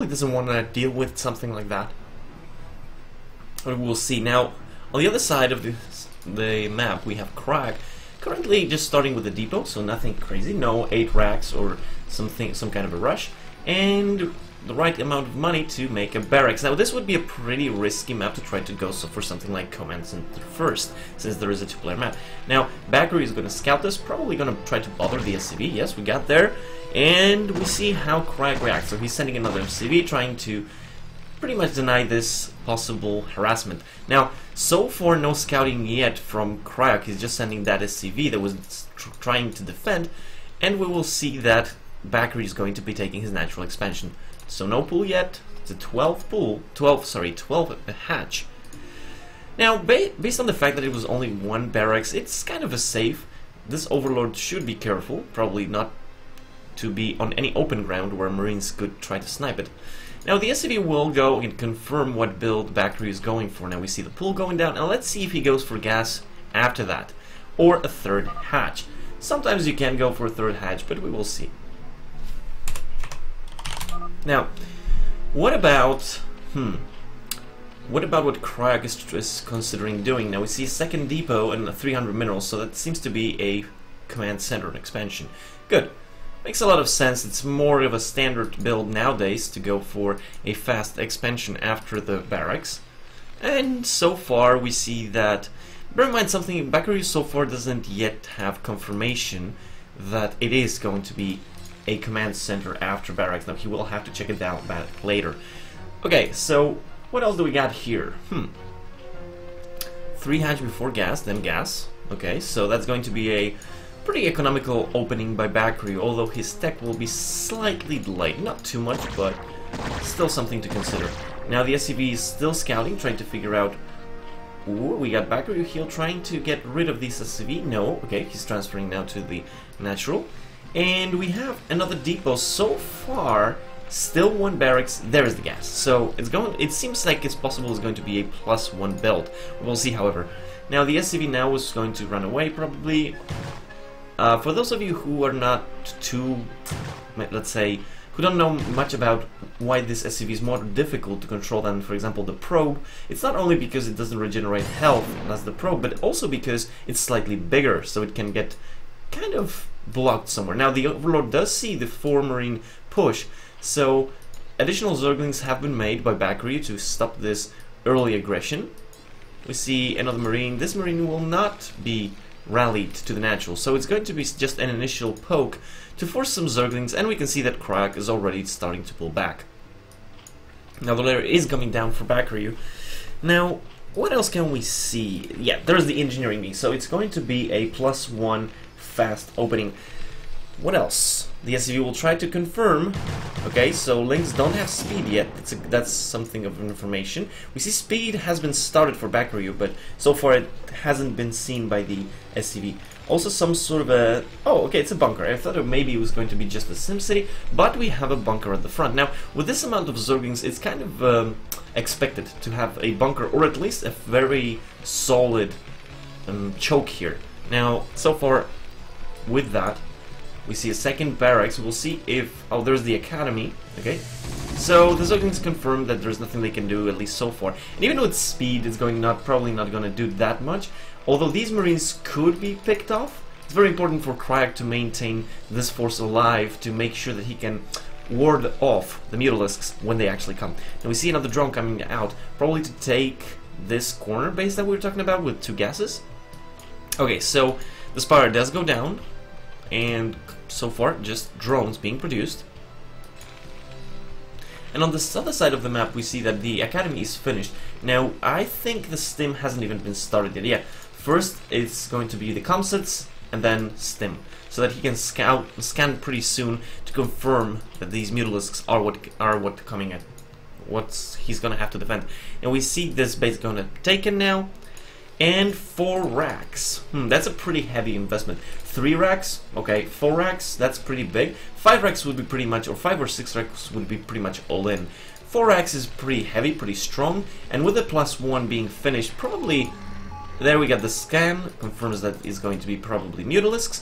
doesn't want to deal with something like that. But we'll see. Now, on the other side of the map, we have cryoc. Currently just starting with the depot, so nothing crazy. No 8 racks or some kind of a rush. And the right amount of money to make a barracks. Now, this would be a pretty risky map to try to go for something like Command Center first, since there is a 2-player map. Now, Bakuryu is going to scout this, probably going to try to bother the SCV. Yes, we got there. And we see how cryoc reacts. So he's sending another SCV, trying to pretty much deny this possible harassment. Now, so far, no scouting yet from cryoc. He's just sending that SCV that was trying to defend. And we will see that Bakuryu is going to be taking his natural expansion. So no pool yet. It's a 12 hatch. Now, based on the fact that it was only 1 barracks, it's kind of a safe. This Overlord should be careful, probably not to be on any open ground where Marines could try to snipe it. Now, the SCV will go and confirm what build Bakuryu is going for. Now, we see the pool going down, and let's see if he goes for gas after that, or a 3rd hatch. Sometimes you can go for a 3rd hatch, but we will see. Now, what about what cryoc is considering doing? Now we see a 2nd depot and a 300 minerals, so that seems to be a command center expansion. Good. Makes a lot of sense. It's more of a standard build nowadays to go for a fast expansion after the barracks. And so far we see that, bear in mind something, Bakuryu so far doesn't yet have confirmation that it is going to be a command center after barracks. Now he will have to check it out back later. Okay, so what else do we got here? 3 hatch before gas, then gas. Okay, so that's going to be a pretty economical opening by Bakuryu, although his tech will be slightly delayed. Not too much, but still something to consider. Now the SCV is still scouting, trying to figure out. Ooh, we got Bakuryu here trying to get rid of these SCV. No, okay, he's transferring now to the natural. And we have another depot. So far, still 1 barracks. There is the gas. So it seems like it's possible it's going to be a +1 build. We'll see, however. Now the SCV now is going to run away probably. For those of you who are not too, let's say, who don't know much about why this SCV is more difficult to control than, for example, the probe, it's not only because it doesn't regenerate health as the probe, but also because it's slightly bigger, so it can get kind of blocked somewhere. Now the Overlord does see the 4 Marine push, so additional Zerglings have been made by Bakuryu to stop this early aggression. We see another Marine. This Marine will not be rallied to the natural, so it's going to be just an initial poke to force some Zerglings, and we can see that cryoc is already starting to pull back. Now the layer is coming down for Bakuryu. Now, what else can we see? Yeah, there's the engineering beam, so it's going to be a +1 fast opening. What else? The SCV will try to confirm. Okay, so links don't have speed yet. That's something of information. We see speed has been started for Bakuryu, but so far it hasn't been seen by the SCV. Also some sort of a... Oh, okay, it's a bunker. I thought maybe it was going to be just a SimCity, but we have a bunker at the front. Now, with this amount of Zerglings, it's kind of expected to have a bunker, or at least a very solid choke here. Now, so far, with that, we see a 2nd barracks. We'll see if... Oh, there's the academy. Okay. So the Zerglings confirmed that there's nothing they can do, at least so far. And even with speed, it's probably not going to do that much. Although these Marines could be picked off, it's very important for cryoc to maintain this force alive to make sure that he can ward off the Mutalisks when they actually come. Now we see another drone coming out, probably to take this corner base that we were talking about with 2 gases. Okay, so the Spire does go down, and so far just drones being produced. And on this other side of the map we see that the academy is finished. Now I think the stim hasn't even been started yet. Yeah, first it's going to be the comsats and then stim, so that he can scan pretty soon to confirm that these Mutalisks are what coming at, what he's gonna have to defend. And we see this base gonna be taken now. And 4 racks. That's a pretty heavy investment. 3 racks, okay. 4 racks, that's pretty big. 5 racks would be pretty much, or 5 or 6 racks would be pretty much all in. 4 racks is pretty heavy, pretty strong, and with the +1 being finished, probably, there we got the scan, confirms that it's going to be probably Mutalisks.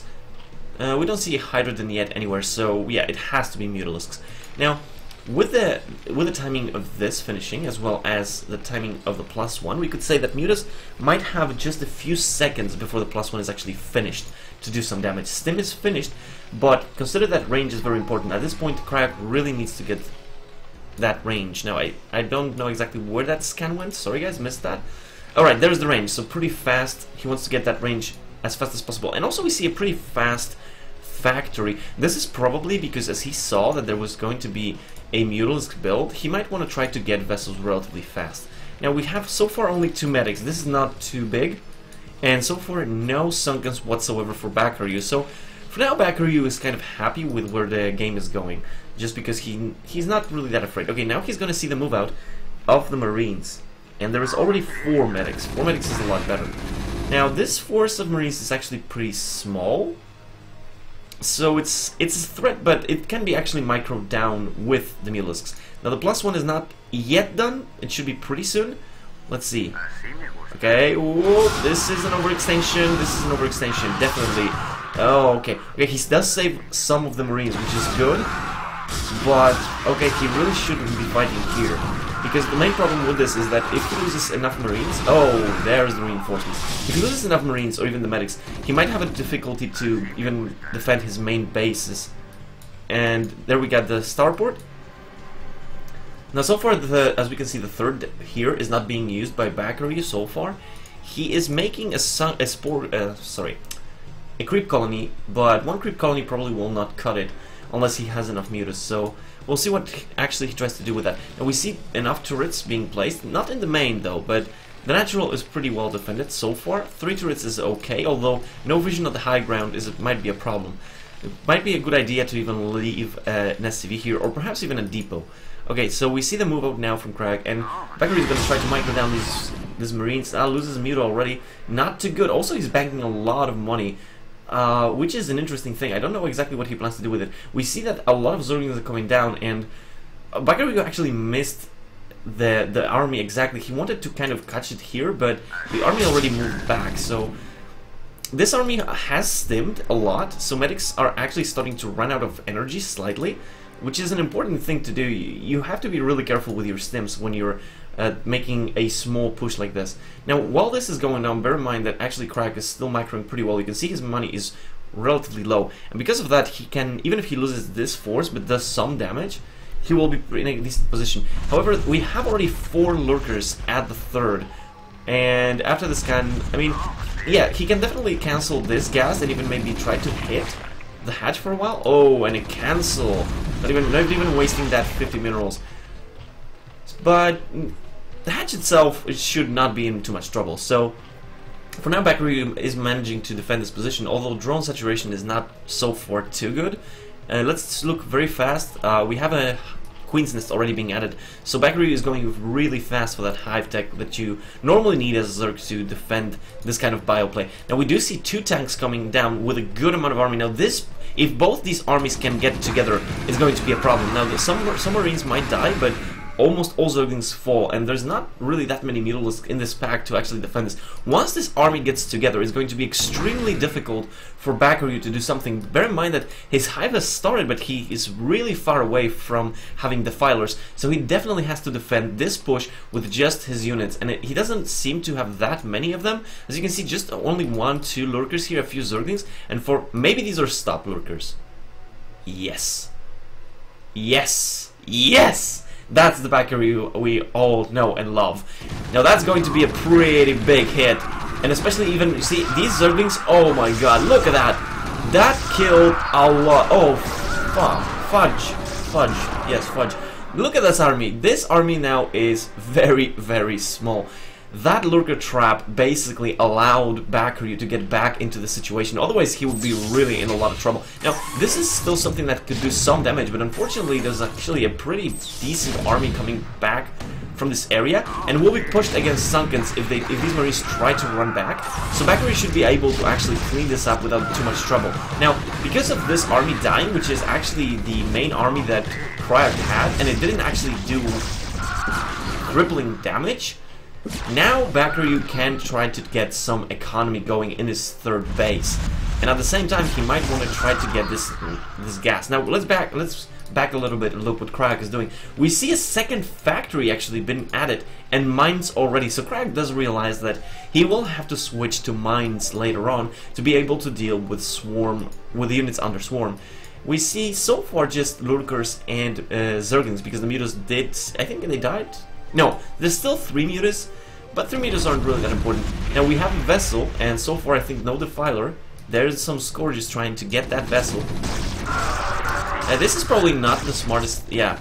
We don't see a Hydrogen yet anywhere, so yeah, it has to be Mutalisks. Now, with the timing of this finishing, as well as the timing of the +1, we could say that Mutas might have just a few seconds before the +1 is actually finished to do some damage. Stim is finished, but consider that range is very important. At this point, cryoc really needs to get that range. Now, I don't know exactly where that scan went. Sorry guys, missed that. Alright, there's the range, so pretty fast. He wants to get that range as fast as possible. And also we see a pretty fast factory. This is probably because as he saw that there was going to be a Mutalisk build, he might want to try to get vessels relatively fast. Now we have so far only 2 medics. This is not too big. And so far no Sunkens whatsoever for Bakuryu. So for now Bakuryu is kind of happy with where the game is going. Just because he's not really that afraid. Okay, now he's going to see the move out of the Marines. And there is already 4 medics. 4 medics is a lot better. Now this force of Marines is actually pretty small. So it's a threat, but it can be actually microed down with the Mutalisks. Now the +1 is not yet done. It should be pretty soon. Let's see. Okay, whoa, this is an overextension. This is an overextension, definitely. Oh, okay. Okay, he does save some of the Marines, which is good. But, okay, he really shouldn't be fighting here. Because the main problem with this is that if he loses enough Marines... Oh, there's the reinforcements. If he loses enough Marines, or even the medics, he might have a difficulty to even defend his main bases. And there we got the starport. Now, so far, as we can see, the third here is not being used by Bakuryu so far. He is making a creep colony, but one creep colony probably will not cut it unless he has enough mutas. So we'll see what actually he tries to do with that. And we see enough turrets being placed, not in the main though, but the natural is pretty well defended so far. 3 turrets is okay, although no vision of the high ground might be a problem. It might be a good idea to even leave an SCV here, or perhaps even a depot. Okay, so we see the move out now from cryoc, and Bakuryu is going to try to micro down these Marines. Loses Muta already. Not too good. Also, he's banking a lot of money, which is an interesting thing. I don't know exactly what he plans to do with it. We see that a lot of Zerglings are coming down, and Bakuryu actually missed the army exactly. He wanted to kind of catch it here, but the army already moved back, so this army has stimmed a lot, so medics are actually starting to run out of energy slightly, which is an important thing to do. You have to be really careful with your stims when you're making a small push like this. Now, while this is going on, bear in mind that actually cryoc is still microing pretty well. You can see his money is relatively low, and because of that, he can, even if he loses this force but does some damage, he will be in a decent position. However, we have already 4 lurkers at the third, and after the scan, I mean, yeah, he can definitely cancel this gas and even maybe try to hit the hatch for a while. Oh, and a cancel. Not even wasting that 50 minerals. But the hatch itself, it should not be in too much trouble. So for now, Bakuryu is managing to defend this position, although drone saturation is not so far too good. Let's look very fast. We have a Queen's Nest already being added, so Bakuryu is going really fast for that hive tech that you normally need as a Zerg to defend this kind of bioplay. Now we do see 2 tanks coming down with a good amount of army. Now this, if both these armies can get together, it's going to be a problem. Now some Marines might die, but almost all Zerglings fall, and there's not really that many Mutalisks in this pack to actually defend this. Once this army gets together, it's going to be extremely difficult for Bakuryu to do something. Bear in mind that his hive has started, but he is really far away from having defilers, so he definitely has to defend this push with just his units, and he doesn't seem to have that many of them. As you can see, just only 1, 2 lurkers here, a few Zerglings, and for maybe these are stop lurkers. Yes. Yes. Yes! That's the Bakuryu we all know and love. Now that's going to be a pretty big hit. And especially even, you see, these Zerglings, oh my god, look at that. That killed a lot. Oh, fudge. Yes, fudge. Look at this army. This army now is very, very small. That lurker trap basically allowed Bakuryu to get back into the situation. Otherwise, he would be really in a lot of trouble. Now, this is still something that could do some damage, but unfortunately, there's actually a pretty decent army coming back from this area, and will be pushed against Sunkens if these Marines try to run back. So Bakuryu should be able to actually clean this up without too much trouble. Now, because of this army dying, which is actually the main army that cryoc had, and it didn't actually do crippling damage, now Bakuryu can try to get some economy going in his third base, and at the same time he might want to try to get this gas. Now let's back a little bit and look what cryoc is doing. We see a second factory actually been added, and mines already. So cryoc does realize that he will have to switch to mines later on to be able to deal with with units under swarm. We see so far just lurkers and zerglings, because the mutas did, I think they died? No, there's still 3 mutas, but 3 mutas aren't really that important. Now we have a vessel, and so far I think no defiler. There's some scourges trying to get that vessel. This is probably not the smartest, yeah.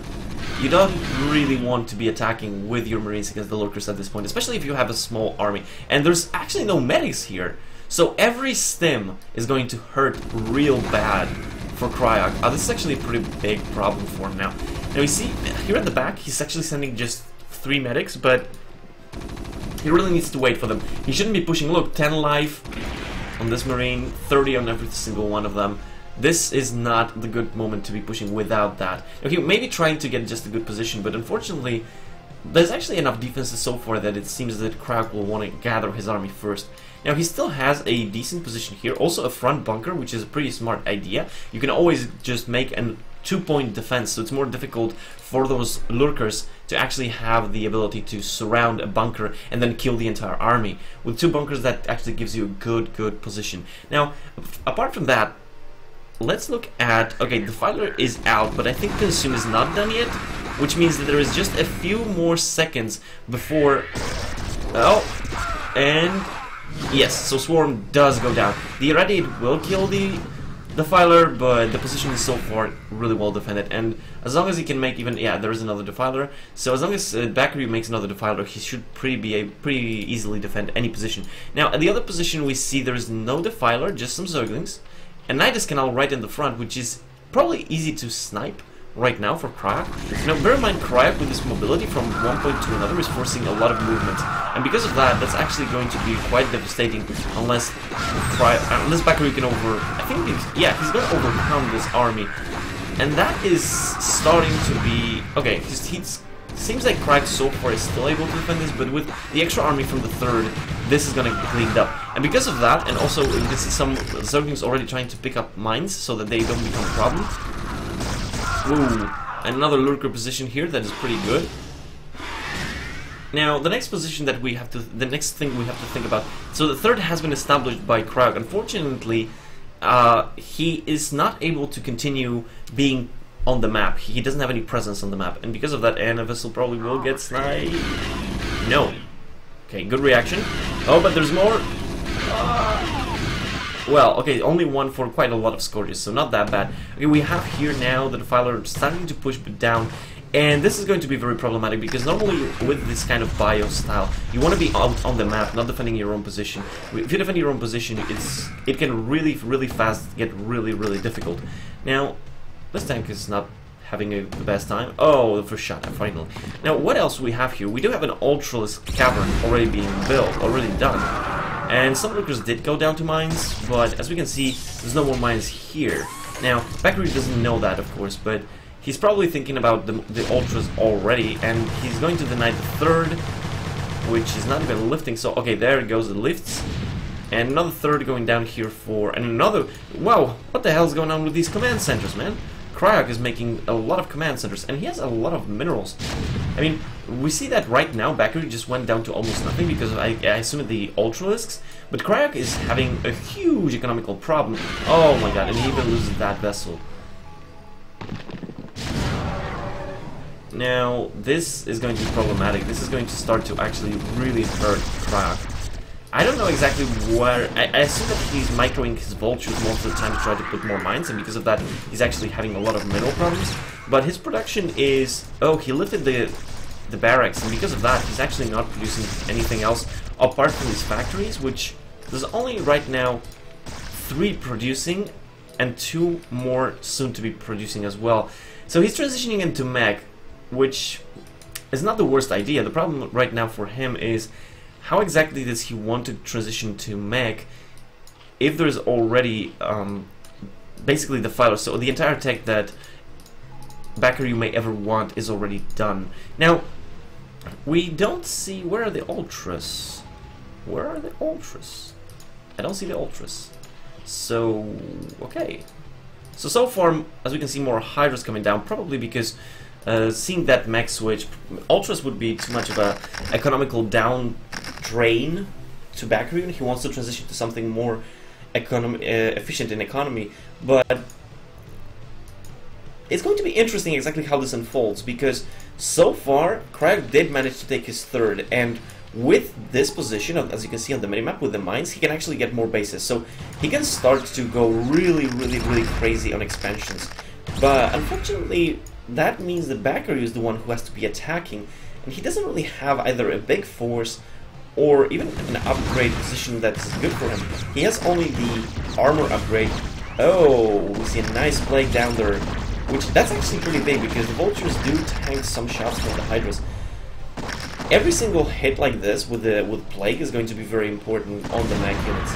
You don't really want to be attacking with your marines against the lurkers at this point, especially if you have a small army. And there's actually no medics here, so every stim is going to hurt real bad for cryoc. This is actually a pretty big problem for him now. Now we see here at the back, he's actually sending just 3 medics, but he really needs to wait for them. He shouldn't be pushing. Look, 10 life on this marine, 30 on every single one of them. This is not the good moment to be pushing without that. Okay, maybe trying to get just a good position, but unfortunately, there's actually enough defenses so far that it seems that cryoc will want to gather his army first. Now, he still has a decent position here, also a front bunker, which is a pretty smart idea. You can always just make a 2-point defense, so it's more difficult for those lurkers to actually have the ability to surround a bunker and then kill the entire army. With 2 bunkers, that actually gives you a good position. Now, apart from that, let's look at, okay, the fighter is out, but I think consume is not done yet, which means that there is just a few more seconds before, oh, and yes, so swarm does go down. The irradiate will kill the defiler, but the position is so far really well defended, and as long as he can make even, yeah, there is another defiler, so as long as Bakuryu makes another defiler, he should pretty easily defend any position. Now, at the other position we see there is no defiler, just some zerglings, and Nidus Canal right in the front, which is probably easy to snipe right now for cryoc. Now, bear in mind, cryoc with his mobility from one point to another is forcing a lot of movement, and because of that, that's actually going to be quite devastating unless Bakuryu can I think yeah, he's going to overcome this army, and that is starting to be okay. He's seems like cryoc so far is still able to defend this, but with the extra army from the 3rd, this is going to be cleaned up. And because of that, and also you can see some zerglings already trying to pick up mines so that they don't become a problem. Ooh, another lurker position here that is pretty good. Now, the next position that we have to, the next thing we have to think about. So the 3rd has been established by cryoc. Unfortunately, he is not able to continue being on the map. He doesn't have any presence on the map, and because of that, a vessel probably will get sniped. No. Okay, good reaction. Oh, but there's more. Well, okay, only one for quite a lot of scourges, so not that bad. Okay, we have here now the defiler starting to push down, and this is going to be very problematic because normally with this kind of bio style, you want to be out on the map, not defending your own position. If you defend your own position, it can really fast get really difficult. Now, this tank is not having the best time. Oh, the first shot, finally. Now, what else we have here? We do have an Ultralisk cavern already being built, already done. And some lurkers did go down to mines, but as we can see, there's no more mines here. Now, Bakuryu doesn't know that, of course, but he's probably thinking about the Ultras already, and he's going to deny the 3rd, which is not even lifting. So, okay, there it goes, the lifts. And another 3rd going down here for, and another, wow, what the hell is going on with these command centers, man? cryoc is making a lot of command centers, and he has a lot of minerals. I mean, we see that right now Bakuryu just went down to almost nothing because I assume the Ultralisks, but cryoc is having a huge economical problem. Oh my god, and he even loses that vessel. Now, this is going to be problematic. This is going to start to actually really hurt cryoc. I don't know exactly where... I assume that he's microing his vultures most of the time to try to put more mines, and because of that, he's actually having a lot of mineral problems. But his production is... Oh, he lifted the barracks, and because of that, he's actually not producing anything else apart from his factories, which there's only right now 3 producing, and 2 more soon to be producing as well. So he's transitioning into mech, which is not the worst idea. The problem right now for him is how exactly does he want to transition to mech if there's already basically the filer. So the entire tech that Bakuryu may ever want is already done. Now, we don't see... Where are the Ultras? Where are the Ultras? I don't see the Ultras. So, okay. So far, as we can see, more Hydras coming down, probably because seeing that mech switch, Ultras would be too much of a economical down drain to Bakuryu. He wants to transition to something more efficient in economy, but it's going to be interesting exactly how this unfolds, because so far cryoc did manage to take his third, and with this position, as you can see on the minimap with the mines, he can actually get more bases, so he can start to go really crazy on expansions. But unfortunately, that means that Bakuryu is the one who has to be attacking, and he doesn't really have either a big force or even an upgrade position that's good for him. He has only the armor upgrade. Oh, we see a nice plague down there, which that's actually pretty big because the vultures do tank some shots from the Hydras. Every single hit like this with plague is going to be very important on the mech units.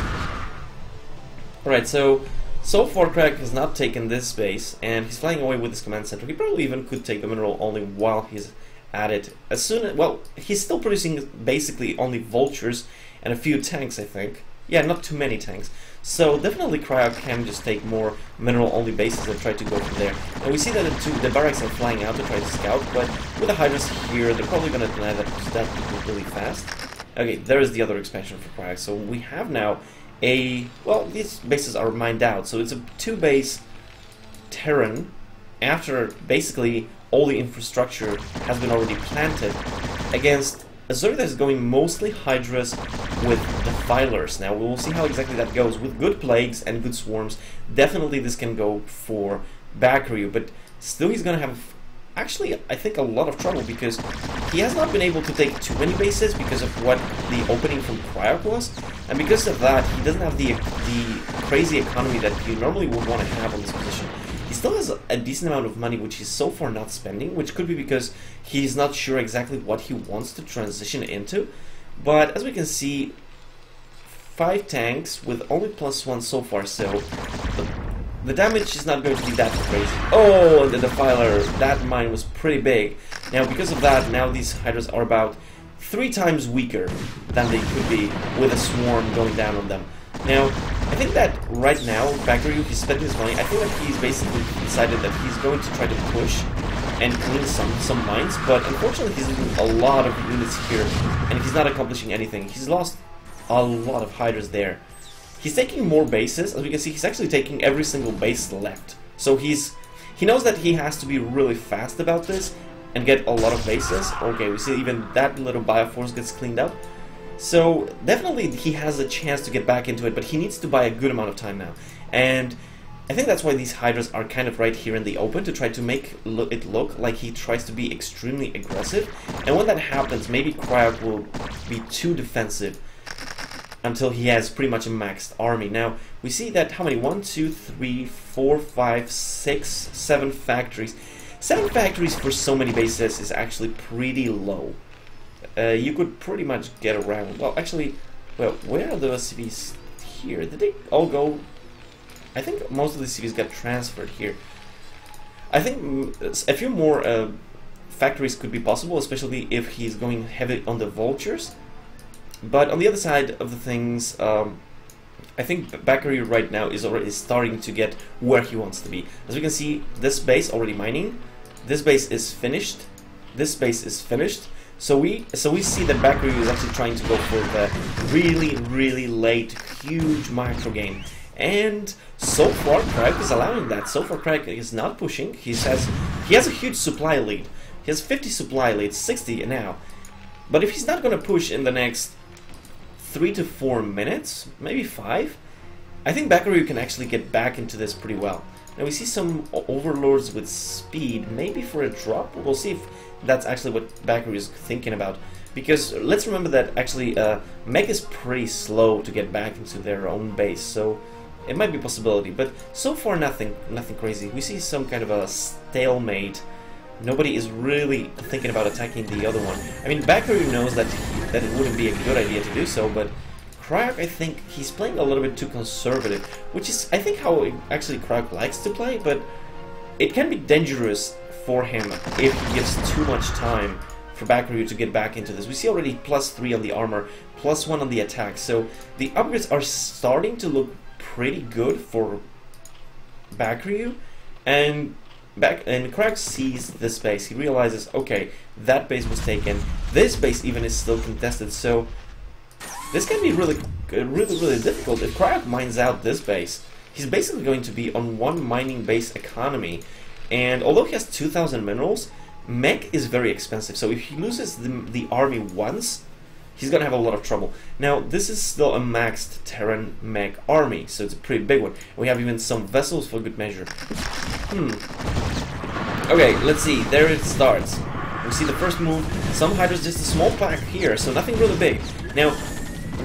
Alright, so far cryoc has not taken this base, and he's flying away with his command center. He probably even could take the mineral only while he's at it. As soon as, well, he's still producing basically only vultures and a few tanks, I think. Yeah, not too many tanks. So definitely cryoc can just take more mineral only bases and try to go from there. And we see that the barracks are flying out to try to scout, but with the Hydras here, they're probably going to deny that really fast. Okay, there is the other expansion for cryoc. So we have now well, these bases are mined out, so it's a 2-base Terran after basically all the infrastructure has been already planted against a Zerg that is going mostly Hydras with Defilers. Now we will see how exactly that goes. With good plagues and good swarms, definitely this can go for Bakuryu, but still he's gonna have actually, I think, a lot of trouble because he has not been able to take too many bases because of what the opening from cryoc was, and because of that he doesn't have the crazy economy that you normally would want to have on this position. He still has a decent amount of money which he's so far not spending, which could be because he's not sure exactly what he wants to transition into. But as we can see, 5 tanks with only +1 so far, so the damage is not going to be that crazy. Oh, the Defiler, that mine was pretty big. Now because of that, now these Hydras are about 3 times weaker than they could be with a swarm going down on them. Now, I think that right now, Bakuryu, he's spending his money. I think that he's basically decided that he's going to try to push and clean some mines, but unfortunately he's losing a lot of units here, and he's not accomplishing anything. He's lost a lot of Hydras there. He's taking more bases. As we can see, he's actually taking every single base left. So he knows that he has to be really fast about this and get a lot of bases. Okay, we see even that little Bioforce gets cleaned up. So definitely he has a chance to get back into it, but he needs to buy a good amount of time now. And I think that's why these Hydras are kind of right here in the open, to try to make it look like he tries to be extremely aggressive. And when that happens, maybe cryoc will be too defensive until he has pretty much a maxed army. Now, we see that how many? 1, 2, 3, 4, 5, 6, 7 factories. 7 factories for so many bases is actually pretty low. You could pretty much get around. Well, actually, well, where are the CVs here? Did they all go? I think most of the CVs got transferred here. I think a few more factories could be possible, especially if he's going heavy on the vultures. But on the other side of the things, I think Bakuryu right now is already starting to get where he wants to be. As we can see, this base already mining. This base is finished. This base is finished. So we see that Bakuryu is actually trying to go for the really late, huge micro game. And so far, cryoc is allowing that. So far, cryoc is not pushing. He has a huge supply lead. He has 50 supply leads, 60 now. But if he's not going to push in the next 3 to 4 minutes, maybe 5, I think Bakuryu can actually get back into this pretty well. Now we see some overlords with speed, maybe for a drop. We'll see if that's actually what Bakuryu is thinking about. Because let's remember that actually mech is pretty slow to get back into their own base, so it might be a possibility. But so far nothing crazy. We see some kind of a stalemate. Nobody is really thinking about attacking the other one. I mean, Bakuryu knows that it wouldn't be a good idea to do so, but cryoc, I think he's playing a little bit too conservative, which is, I think, how actually cryoc likes to play, but it can be dangerous for him if he gives too much time for Bakuryu to get back into this. We see already +3 on the armor, +1 on the attack, so the upgrades are starting to look pretty good for Bakuryu, and cryoc sees this base. He realizes, okay, that base was taken. This base even is still contested, so this can be really difficult. If cryoc mines out this base, he's basically going to be on one mining base economy, and although he has 2,000 minerals, mech is very expensive, so if he loses the army once, he's gonna have a lot of trouble. Now, this is still a maxed Terran mech army, so it's a pretty big one. We have even some vessels for good measure. Okay, let's see. There it starts. We see the first move. Some Hydra's, just a small pack here, so nothing really big. Now,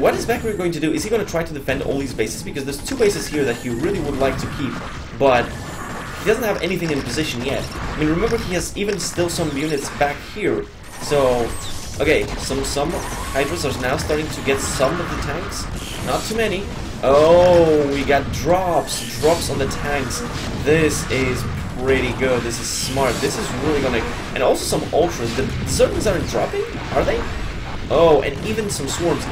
what is Bakuryu going to do? Is he going to try to defend all these bases? Because there's 2 bases here that he really would like to keep, but he doesn't have anything in position yet. I mean, remember, he has even still some units back here, so... Okay, some Hydras are now starting to get some of the tanks. Not too many. Oh, we got drops on the tanks. This is pretty good. This is smart. This is really gonna... And also some ultras. The servants aren't dropping, are they? Oh, and even some swarms.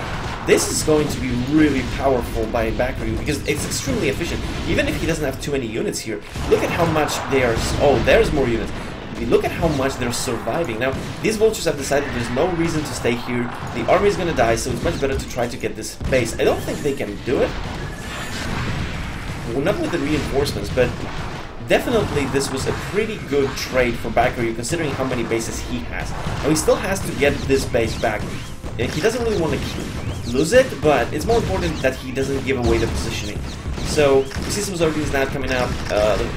This is going to be really powerful by Bakuryu because it's extremely efficient. Even if he doesn't have too many units here, look at how much they are... Oh, there's more units. Look at how much they're surviving. Now, these vultures have decided there's no reason to stay here. The army is gonna die, so it's much better to try to get this base. I don't think they can do it. Well, not with the reinforcements, but definitely this was a pretty good trade for Bakuryu, considering how many bases he has. Now, he still has to get this base back. He doesn't really want to lose it, but it's more important that he doesn't give away the positioning. So, we see some Zerglings now coming out.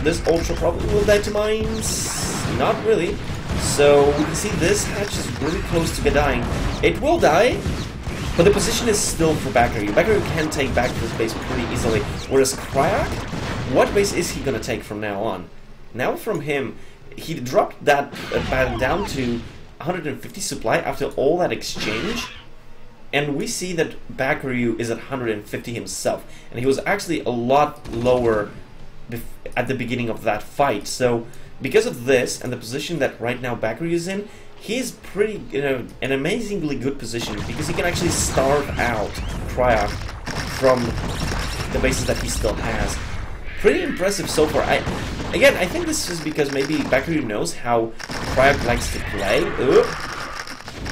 This Ultra probably will die to mines. Not really. So, we can see this hatch is really close to dying. It will die, but the position is still for Bakuryu. Bakuryu can take back this base pretty easily. Whereas cryoc, what base is he going to take from now on? Now from him, he dropped that down to 150 supply after all that exchange. And we see that Bakuryu is at 150 himself. And he was actually a lot lower at the beginning of that fight. So, because of this and the position that right now Bakuryu is in, he's pretty in an amazingly good position because he can actually starve out cryoc from the bases that he still has. Pretty impressive so far. Again, I think this is because maybe Bakuryu knows how cryoc likes to play.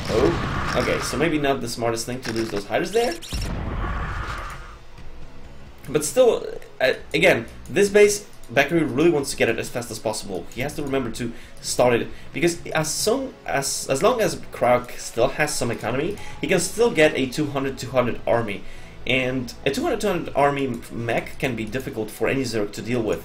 Oh, okay, so maybe not the smartest thing to lose those Hydras there. But still, again, this base, Bakuryu really wants to get it as fast as possible. He has to remember to start it, because as long as cryoc still has some economy, he can still get a 200-200 army. And a 200-200 army mech can be difficult for any Zerg to deal with.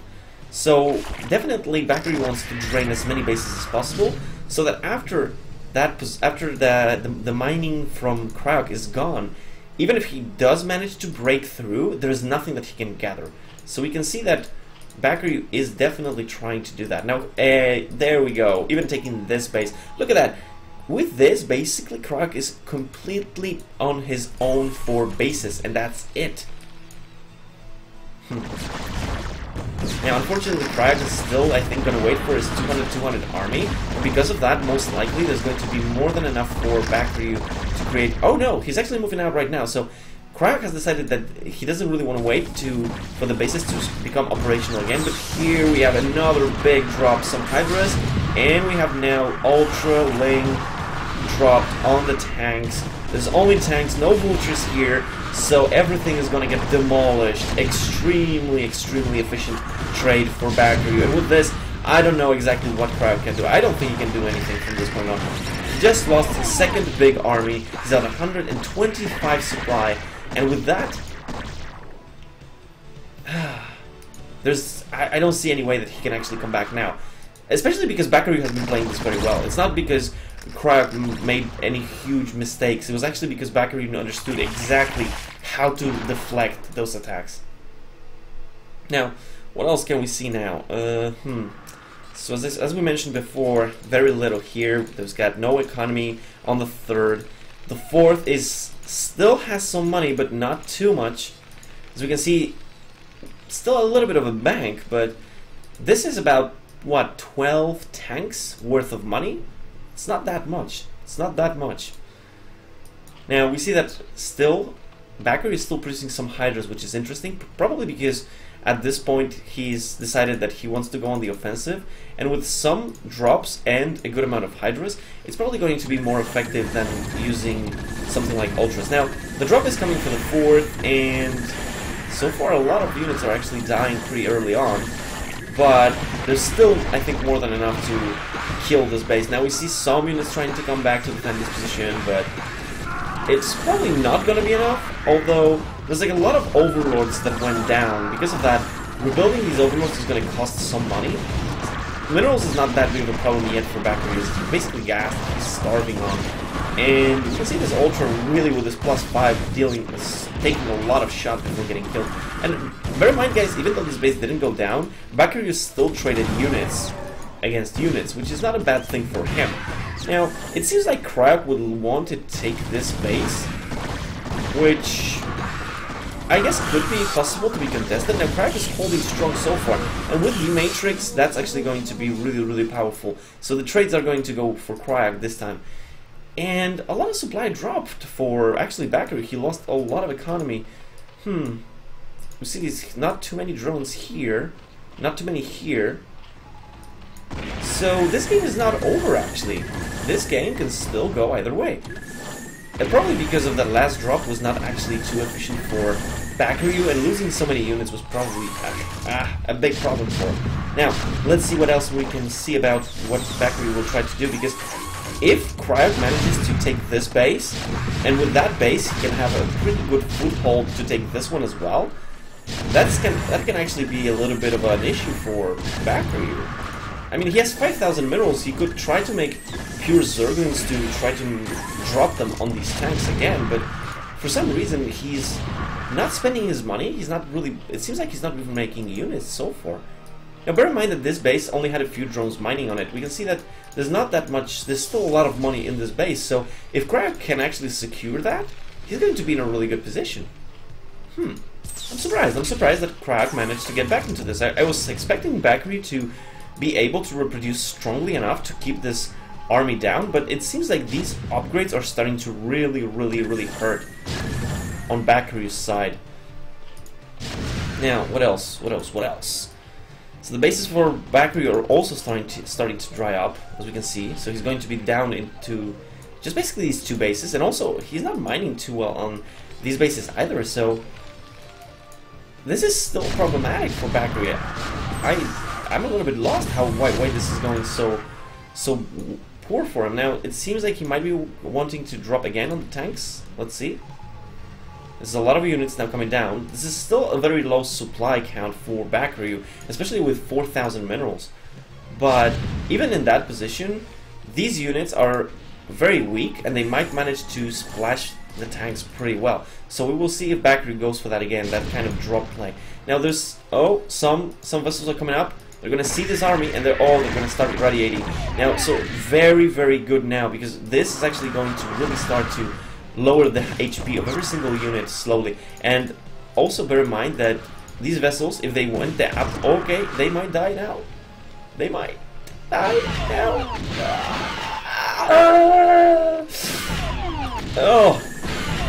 So definitely Bakuryu wants to drain as many bases as possible, so that after the mining from cryoc is gone, even if he does manage to break through, there is nothing that he can gather. So we can see that Bakuryu is definitely trying to do that. Now, there we go. Even taking this base. Look at that. With this, basically, cryoc is completely on his own 4 bases, and that's it. Now, unfortunately, cryoc is still, I think, going to wait for his 200-200 army. And because of that, most likely, there's going to be more than enough for Bakuryu to create... Oh, no! He's actually moving out right now, so... cryoc has decided that he doesn't really want to wait for the bases to become operational again, but here we have another big drop, some Hydras, and we have now Ultra Ling dropped on the tanks. There's only tanks, no vultures here, so everything is going to get demolished. Extremely, extremely efficient trade for Bakuryu, and with this, I don't know exactly what cryoc can do. I don't think he can do anything from this point on. He just lost his second big army, he's at 125 supply. And with that, I don't see any way that he can actually come back now. Especially because Bakuryu has been playing this very well. It's not because cryoc made any huge mistakes. It was actually because Bakuryu understood exactly how to deflect those attacks. Now, what else can we see now? So as we mentioned before, very little here. There's got no economy on the 3rd. The 4th is... still has some money, but not too much. As we can see, still a little bit of a bank, but this is about, what, 12 tanks worth of money? It's not that much. It's not that much. Now, we see that still, Bakuryu is still producing some Hydras, which is interesting, probably because at this point he's decided that he wants to go on the offensive, and with some drops and a good amount of Hydras, it's probably going to be more effective than using something like Ultras. Now, the drop is coming for the 4th, and so far a lot of units are actually dying pretty early on, but there's still, I think, more than enough to kill this base. Now we see some units trying to come back to defend this position, but it's probably not going to be enough, although there's like a lot of overlords that went down. Because of that, rebuilding these overlords is going to cost some money. Minerals is not that big of a problem yet for Bakuryu. He's basically gassed, he's starving on. And you can see this Ultra really with this +5 taking a lot of shots before getting killed. And bear in mind, guys, even though this base didn't go down, Bakuryu still traded units against units, which is not a bad thing for him. Now, it seems like cryoc would want to take this base, which I guess could be possible to be contested. Now, cryoc is holding strong so far, and with the Matrix, that's actually going to be really, really powerful. So the trades are going to go for cryoc this time. And a lot of supply dropped for actually Bakuryu. He lost a lot of economy. We see these not too many drones here, not too many here. So this game is not over, actually. This game can still go either way. And probably because of that last drop was not actually too efficient for Bakuryu, and losing so many units was probably a big problem for him. Now, let's see what else we can see about what Bakuryu will try to do, because if cryoc manages to take this base, and with that base he can have a pretty good foothold to take this one as well, that can actually be a little bit of an issue for Bakuryu. I mean, he has 5,000 minerals. He could try to make pure Zerglings to try to drop them on these tanks again, but for some reason he's not spending his money. He's not really, it seems like he's not even making units so far. Now bear in mind that this base only had a few drones mining on it. We can see that there's not that much, there's still a lot of money in this base, so if cryoc can actually secure that, he's going to be in a really good position. I'm surprised that cryoc managed to get back into this. I was expecting Bakuryu to be able to reproduce strongly enough to keep this army down, but it seems like these upgrades are starting to really, really, really hurt on Bakuryu's side. Now, what else? So the bases for Bakuryu are also starting to dry up, as we can see. So he's going to be down into just basically these two bases, and also he's not mining too well on these bases either. So this is still problematic for Bakuryu. I'm a little bit lost why this is going so poor for him. Now it seems like he might be wanting to drop again on the tanks. Let's see. There's a lot of units now coming down. This is still a very low supply count for Bakuryu, especially with 4,000 minerals. But even in that position, these units are very weak, and they might manage to splash the tanks pretty well. So we will see if Bakuryu goes for that again, that kind of drop play. Now there's some vessels are coming up. They're gonna see this army, and they're gonna start radiating. Now, so very, very good now, because this is actually going to really start to lower the HP of every single unit slowly. And also bear in mind that these vessels, if they went up, okay, they might die now. They might die now.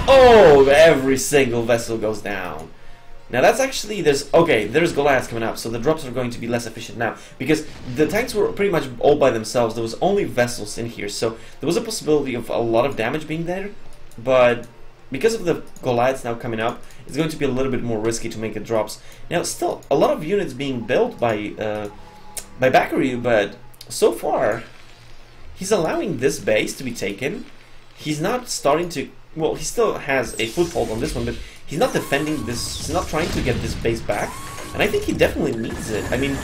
Oh, every single vessel goes down. Now that's actually, there's Goliaths coming up, so the drops are going to be less efficient now, because the tanks were pretty much all by themselves. There was only vessels in here, so there was a possibility of a lot of damage being there, but because of the Goliaths now coming up, it's going to be a little bit more risky to make the drops. Now still, a lot of units being built by Bakuryu, but so far, he's allowing this base to be taken. He's not starting to, well, he still has a foothold on this one, but he's not defending this, he's not trying to get this base back, and I think he definitely needs it. I mean,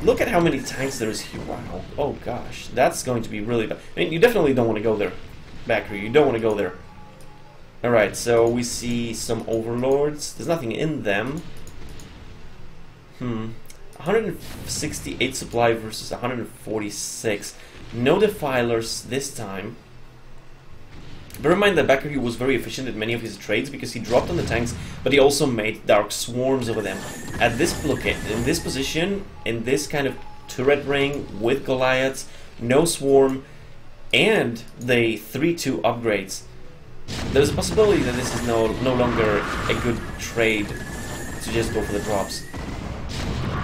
look at how many tanks there is here. Wow. Oh gosh, that's going to be really bad. I mean, you definitely don't want to go there, Bakuryu. You don't want to go there. Alright, so we see some overlords. There's nothing in them. 168 supply versus 146. No defilers this time. Bear in mind that Bakuryu was very efficient at many of his trades because he dropped on the tanks, but he also made dark swarms over them. At this blockade, in this position, in this kind of turret ring with Goliaths, no swarm, and the 3-2 upgrades, there's a possibility that this is no longer a good trade to just go for the drops.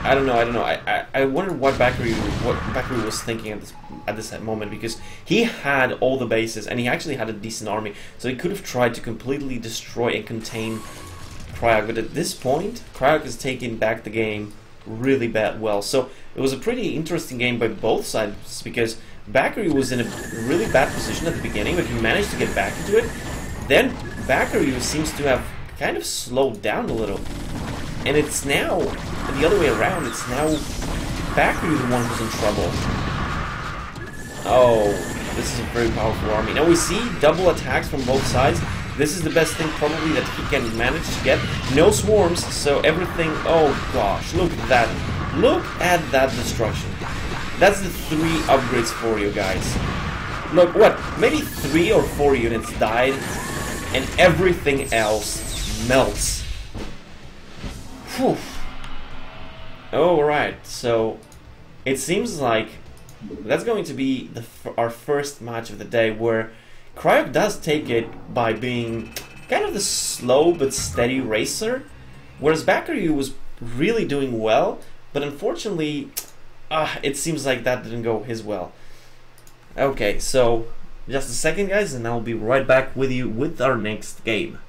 I don't know. I wonder what Bakuryu was thinking at this moment, because he had all the bases and he actually had a decent army, so he could have tried to completely destroy and contain cryoc. But at this point, cryoc is taking back the game really well. So it was a pretty interesting game by both sides, because Bakuryu was in a really bad position at the beginning, but he managed to get back into it. Then Bakuryu seems to have kind of slowed down a little. And it's now the other way around. It's now Bakuryu the one who's in trouble. Oh, this is a very powerful army. Now we see double attacks from both sides. This is the best thing probably that he can manage to get. No swarms, so everything... Oh gosh, look at that. Look at that destruction. That's the 3 upgrades for you guys. Look, what? Maybe 3 or 4 units died, and everything else melts. Whew. Alright, so it seems like that's going to be our first match of the day, where cryoc does take it by being kind of the slow but steady racer, whereas Bakuryu was really doing well, but unfortunately it seems like that didn't go his well. Okay, so just a second guys, and I'll be right back with you with our next game.